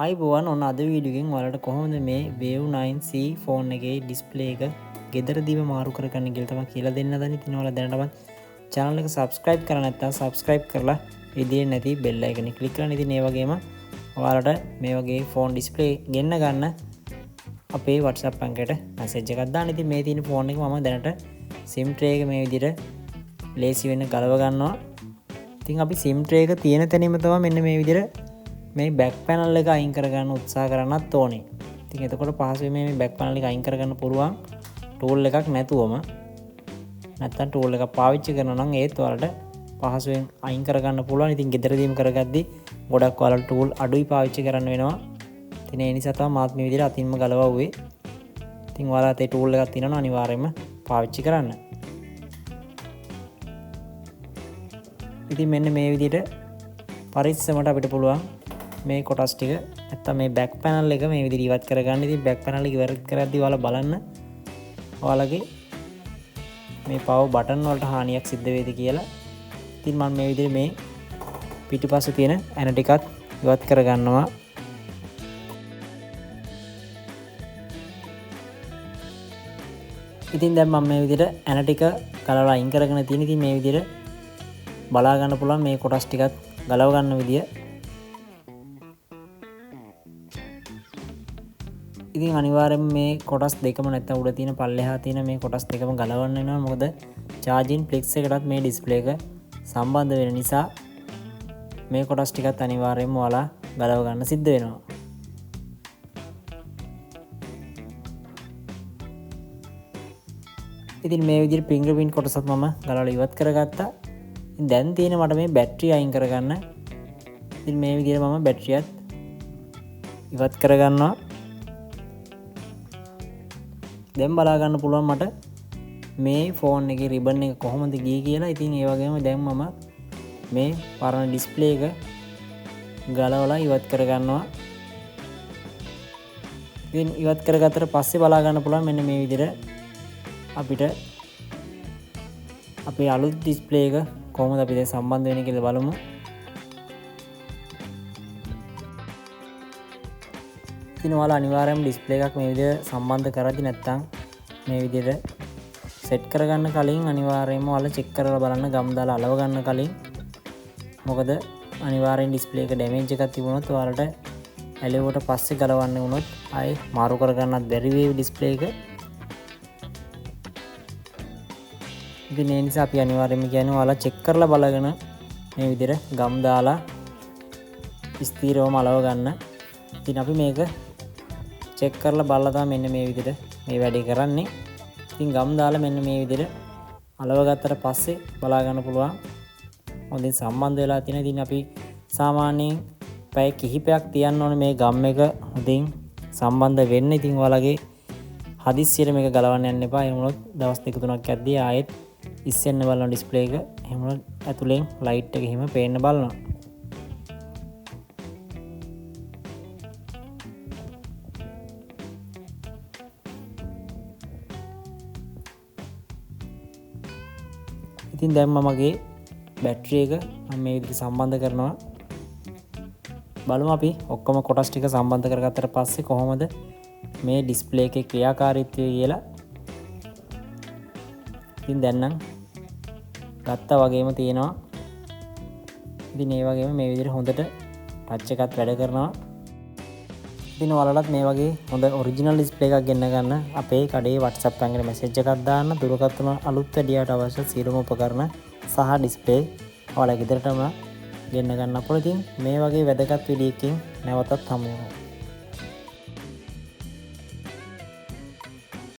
ආයිබෝවන් ඔන්න අද වීඩියෝගෙන් ඔයාලට කොහොමද මේ Wave 9C ෆෝන් එකේ ඩිස්ප්ලේ එක ගෙදරදීම මාරු කරගන්න කියලා තමයි කියලා දෙන්න හදන්නේ. ඉතින් ඔයාලා දැනටමත් channel එක subscribe කරලා නැත්නම් subscribe කරලා ඉදිරියේ නැති bell icon එක click කරන්න. ඉතින් ඒ වගේම ඔයාලට මේ වගේ ෆෝන් ඩිස්ප්ලේ ගෙන්න ගන්න අපේ WhatsApp අංකයට message එකක් දාන්න. ඉතින් මේ තියෙන ෆෝන් එක මම දැනට SIM tray එක මේ විදිහට ලේසි වෙන්න ගලව ගන්නවා. ඉතින් අපි SIM tray එක තියෙන තැනින්ම තමයි මෙන්න මේ විදිහට මේ බැක් පැනල් එක අයින් කරගන්න උත්සාහ කරන්නත් ඕනේ. ඉතින් එතකොට පහසුවෙන් මේ බැක් පැනල් එක අයින් කරගන්න පුළුවන් ටූල් එකක් නැතුවම. නැත්තම් ටූල් එකක් පාවිච්චි කරනවා නම් ඒත් ඔයාලට පහසුවෙන් අයින් කරගන්න පුළුවන්. ඉතින් ගෙදරදීම කරගද්දි ගොඩක් ඔයාලට ටූල් අඩුයි පාවිච්චි කරන්න වෙනවා. ඉතින් ඒ නිසා තමයි මාත් මේ විදිහට අතින්ම ගලවුවේ. ඉතින් ඔයාලට ඒ ටූල් එකක් තියෙනවා අනිවාර්යයෙන්ම පාවිච්චි කරන්න. ඉතින් මෙන්න මේ විදිහට පරිස්සමට අපිට පුළුවන් මේ කොටස් ටික නැත්තම් මේ බැක් පැනල් එක මේ විදිහට ඉවත් කරගන්න. ඉතින් බැක් පැනල් එක ඉවත් කරද්දී ඔයාලා බලන්න ඔයාලගේ මේ පවර් බටන් වලට හානියක් සිද්ධ වෙයිද කියලා. ඉතින් මම මේ විදිහට මේ පිටිපස්සේ තියෙන ඇන ටිකත් ඉවත් කරගන්නවා. ඉතින් දැන් මම මේ විදිහට ඇන ටික ගලවලා අයින් කරගෙන තියෙන. ඉතින් මේ විදිහට බලා ගන්න පුළුවන් මේ කොටස් ටිකත් ගලව ගන්න විදිය. ඉතින් අනිවාර්යයෙන්ම මේ කොටස් දෙකම නැත්නම් උඩ තියෙන පල්ලෙහා තියෙන මේ කොටස් දෙකම ගලවන්න වෙනවා. මොකද charging plex එකටත් මේ display එක සම්බන්ධ වෙන නිසා මේ කොටස් ටිකත් අනිවාර්යයෙන්ම ඔයාලා ගලව ගන්න සිද්ධ වෙනවා. ඉතින් මේ විදිහට fingerprint කොටසත් මම ගලවලා ඉවත් කරගත්තා. දැන් තියෙන මට මේ බැටරි අයින් කරගන්න. ඉතින් මේ විදිහට මම බැටරියත් ඉවත් කරගන්නවා. දැන් බලා ගන්න පුළුවන් මට මේ ෆෝන් එකේ රිබන් එක කොහොමද ගියේ කියලා. ඉතින් ඒ වගේම දැන් මම මේ පරණ ඩිස්ප්ලේ එක ගලවලා ඉවත් කරගන්නවා. ඉතින් ඉවත් කරගත්තට පස්සේ බලා ගන්න පුළුවන් මෙන්න මේ විදිහට අපිට අපේ අලුත් ඩිස්ප්ලේ එක කොහොමද අපි දැන් සම්බන්ධ වෙන්නේ කියලා බලමු. ඉතින් ඔයාලා අනිවාර්යයෙන්ම ඩිස්ප්ලේ එකක් මේ විදිහට සම්බන්ධ කරද්දි නැත්නම් මේ විදිහට සෙට් කරගන්න කලින් අනිවාර්යයෙන්ම ඔයාලා චෙක් කරලා බලන්න ගම් දාලා අලව ගන්න කලින්. මොකද අනිවාර්යෙන් ඩිස්ප්ලේ එක ඩැමේජ් එකක් තිබුණොත් ඔයාලට ඇලෙවුවට පස්සේ ගලවන්න වුණොත් ආයේ මාරු කරගන්නත් බැරි වෙයි ඩිස්ප්ලේ එක. ඉතින් ඒ නිසා අපි අනිවාර්යයෙන්ම කියන්නේ ඔයාලා චෙක් කරලා බලගෙන මේ විදිහට ගම් දාලා ස්ථිරවම අලව ගන්න. ඉතින් අපි මේක චෙක් කරලා බලලා තමයි මෙන්න මේ විදිහට මේ වැඩේ කරන්නේ. ඉතින් ගම් දාලා මෙන්න මේ විදිහට අලව ගත්තට පස්සේ බලා ගන්න පුළුවන් හොඳින් සම්බන්ධ වෙලා තියෙන. ඉතින් අපි සාමාන්‍යයෙන් පැය කිහිපයක් තියන්න ඕනේ මේ ගම් එක හොඳින් සම්බන්ධ වෙන්න. ඉතින් ඔයාලගේ හදිස්සියට මේක ගලවන්න යන්න එපා. එහෙම වුණොත් දවස් 2-3ක් යද්දී ආයෙත් ඉස්සෙන්න බලන ඩිස්ප්ලේ එක එහෙම වුණොත් ඇතුලෙන් ලයිට් එක එහෙම පේන්න බලනවා. ඉතින් දැන් මමගේ බැටරි එක මම මේ විදිහට සම්බන්ධ කරනවා. බලමු අපි ඔක්කොම කොටස් ටික සම්බන්ධ කරගත්තට පස්සේ කොහොමද මේ ඩිස්ප්ලේ එකේ ක්‍රියාකාරීත්වය කියලා. ඉතින් දැන් නම් ගත්තා වගේම තියෙනවා. ඉතින් ඒ වගේම මේ විදිහට හොඳට ටච් එකත් වැඩ කරනවා. ඉතින් ඔයාලටත් මේ වගේ හොඳ ඔරිජිනල් ඩිස්ප්ලේ එකක් ගෙන්න ගන්න අපේ කඩේ WhatsApp එකකට මැසේජ් එකක් දාන්න. දුරකථන අලුත් වැඩියට අවශ්‍ය සියලුම උපකරණ සහ ඩිස්ප්ලේ ඔයාලා ගෙදරටම ගෙන්න ගන්න පුළුවන්. ඉතින් මේ වගේ වැදගත් වීඩියෝ එකකින් නැවතත් හමු වෙනවා.